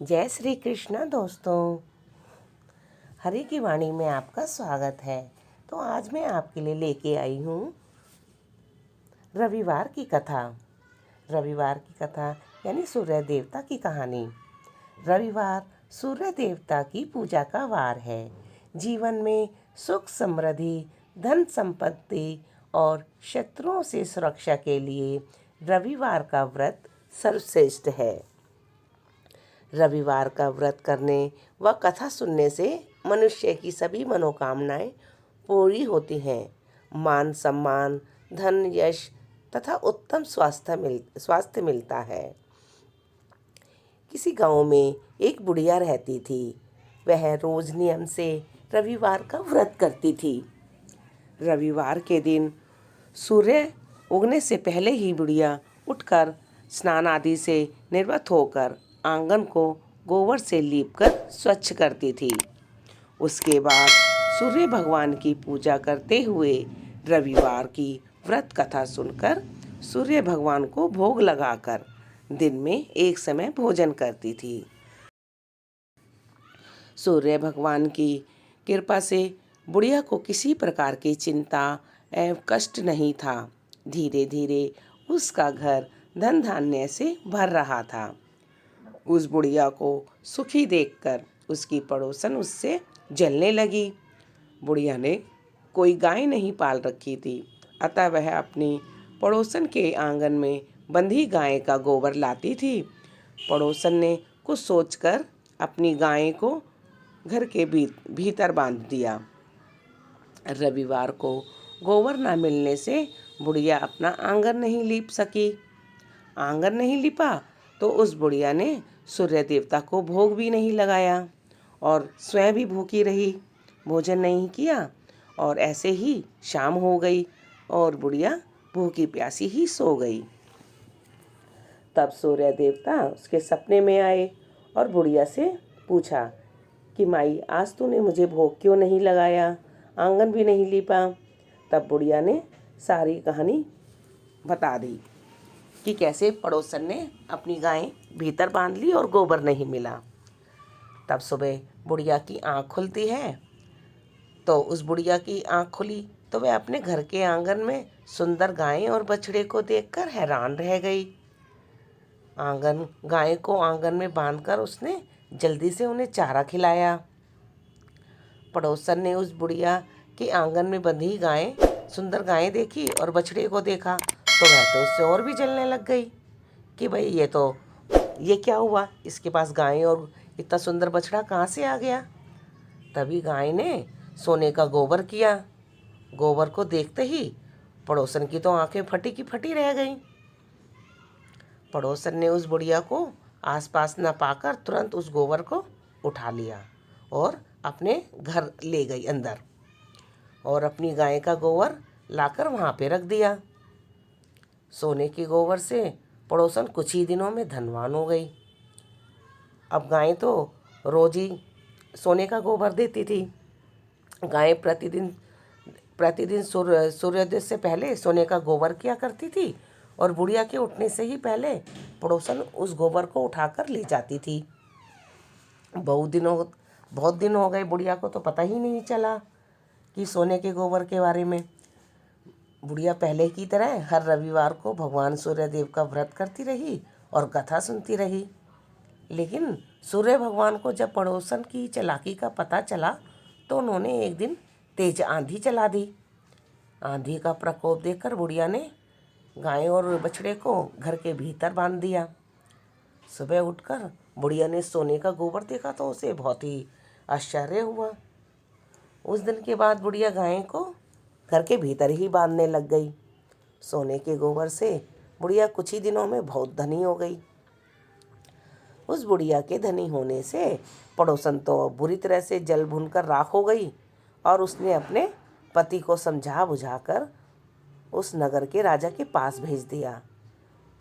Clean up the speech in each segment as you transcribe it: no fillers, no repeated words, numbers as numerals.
जय श्री कृष्ण दोस्तों। हरि की वाणी में आपका स्वागत है। तो आज मैं आपके लिए लेके आई हूँ रविवार की कथा। रविवार की कथा यानी सूर्य देवता की कहानी। रविवार सूर्य देवता की पूजा का वार है। जीवन में सुख समृद्धि, धन संपत्ति और शत्रुओं से सुरक्षा के लिए रविवार का व्रत सर्वश्रेष्ठ है। रविवार का व्रत करने व कथा सुनने से मनुष्य की सभी मनोकामनाएं पूरी होती हैं। मान सम्मान, धन, यश तथा उत्तम स्वास्थ्य मिलता है। किसी गांव में एक बुढ़िया रहती थी। वह रोज नियम से रविवार का व्रत करती थी। रविवार के दिन सूर्य उगने से पहले ही बुढ़िया उठकर स्नान आदि से निर्वत होकर आंगन को गोबर से लीपकर स्वच्छ करती थी। उसके बाद सूर्य भगवान की पूजा करते हुए रविवार की व्रत कथा सुनकर सूर्य भगवान को भोग लगाकर दिन में एक समय भोजन करती थी। सूर्य भगवान की कृपा से बुढ़िया को किसी प्रकार की चिंता एवं कष्ट नहीं था। धीरे धीरे उसका घर धन धान्य से भर रहा था। उस बुढ़िया को सुखी देखकर उसकी पड़ोसन उससे जलने लगी। बुढ़िया ने कोई गाय नहीं पाल रखी थी, अतः वह अपनी पड़ोसन के आंगन में बंधी गाय का गोबर लाती थी। पड़ोसन ने कुछ सोचकर अपनी गाय को घर के भीतर बांध दिया। रविवार को गोबर न मिलने से बुढ़िया अपना आंगन नहीं लीप सकी। आंगन नहीं लिपा तो उस बुढ़िया ने सूर्य देवता को भोग भी नहीं लगाया और स्वयं भी भूखी रही, भोजन नहीं किया। और ऐसे ही शाम हो गई और बुढ़िया भूखी प्यासी ही सो गई। तब सूर्य देवता उसके सपने में आए और बुढ़िया से पूछा कि माई, आज तूने मुझे भोग क्यों नहीं लगाया, आंगन भी नहीं लीपा। तब बुढ़िया ने सारी कहानी बता दी कि कैसे पड़ोसन ने अपनी गाय भीतर बांध ली और गोबर नहीं मिला। तब सुबह बुढ़िया की आंख खुलती है। तो उस बुढ़िया की आंख खुली तो वह अपने घर के आंगन में सुंदर गाय और बछड़े को देखकर हैरान रह गई। गाय को आंगन में बांधकर उसने जल्दी से उन्हें चारा खिलाया। पड़ोसन ने उस बुढ़िया के आंगन में बंधी सुंदर गाय देखी और बछड़े को देखा तो वह तो उससे और भी जलने लग गई कि भाई ये क्या हुआ, इसके पास गाय और इतना सुंदर बछड़ा कहाँ से आ गया। तभी गाय ने सोने का गोबर किया। गोबर को देखते ही पड़ोसन की तो आंखें फटी की फटी रह गईं। पड़ोसन ने उस बुढ़िया को आसपास न पाकर तुरंत उस गोबर को उठा लिया और अपने घर ले गई अंदर और अपनी गाय का गोबर लाकर वहाँ पे रख दिया। सोने के गोबर से पड़ोसन कुछ ही दिनों में धनवान हो गई। अब गाय तो रोज ही सोने का गोबर देती थी। गाय प्रतिदिन सूर्योदय से पहले सोने का गोबर किया करती थी और बुढ़िया के उठने से ही पहले पड़ोसन उस गोबर को उठाकर ले जाती थी। बहुत दिन हो गए, बुढ़िया को तो पता ही नहीं चला कि सोने के गोबर के बारे में। बुढ़िया पहले की तरह हर रविवार को भगवान सूर्यदेव का व्रत करती रही और कथा सुनती रही। लेकिन सूर्य भगवान को जब पड़ोसन की चालाकी का पता चला तो उन्होंने एक दिन तेज आंधी चला दी। आंधी का प्रकोप देखकर बुढ़िया ने गाय और बछड़े को घर के भीतर बांध दिया। सुबह उठकर बुढ़िया ने सोने का गोबर देखा तो उसे बहुत ही आश्चर्य हुआ। उस दिन के बाद बुढ़िया गाय को घर के भीतर ही बांधने लग गई। सोने के गोबर से बुढ़िया कुछ ही दिनों में बहुत धनी हो गई। उस बुढ़िया के धनी होने से पड़ोसन तो बुरी तरह से जल भुनकर राख हो गई और उसने अपने पति को समझा बुझाकर उस नगर के राजा के पास भेज दिया।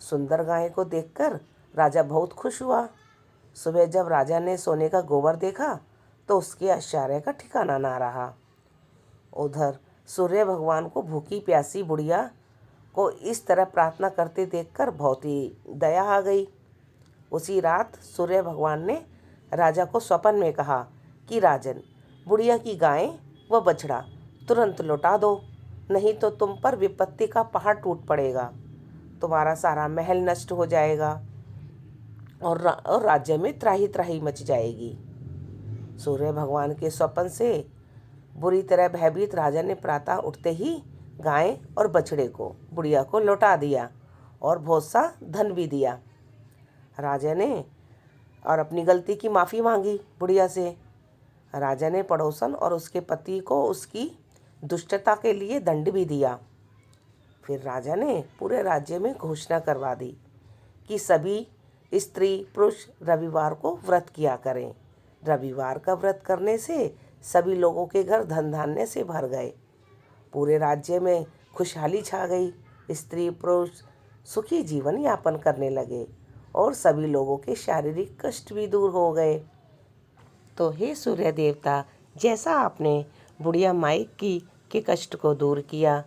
सुंदर गाय को देखकर राजा बहुत खुश हुआ। सुबह जब राजा ने सोने का गोबर देखा तो उसके आश्चर्य का ठिकाना ना रहा। उधर सूर्य भगवान को भूखी प्यासी बुढ़िया को इस तरह प्रार्थना करते देखकर बहुत ही दया आ गई। उसी रात सूर्य भगवान ने राजा को स्वप्न में कहा कि राजन, बुढ़िया की गाय व बछड़ा तुरंत लौटा दो, नहीं तो तुम पर विपत्ति का पहाड़ टूट पड़ेगा, तुम्हारा सारा महल नष्ट हो जाएगा और राज्य में त्राही त्राही मच जाएगी। सूर्य भगवान के स्वप्न से बुरी तरह भयभीत राजा ने प्रातः उठते ही गाय और बछड़े को बुढ़िया को लौटा दिया और बहुत सा धन भी दिया। राजा ने और अपनी गलती की माफ़ी मांगी बुढ़िया से। राजा ने पड़ोसन और उसके पति को उसकी दुष्टता के लिए दंड भी दिया। फिर राजा ने पूरे राज्य में घोषणा करवा दी कि सभी स्त्री पुरुष रविवार को व्रत किया करें। रविवार का व्रत करने से सभी लोगों के घर धन धान्य से भर गए। पूरे राज्य में खुशहाली छा गई। स्त्री पुरुष सुखी जीवन यापन करने लगे और सभी लोगों के शारीरिक कष्ट भी दूर हो गए। तो हे सूर्य देवता, जैसा आपने बुढ़िया माई के कष्ट को दूर किया,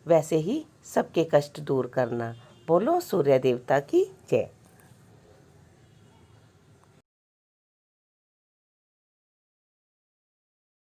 वैसे ही सबके कष्ट दूर करना। बोलो सूर्य देवता की जय।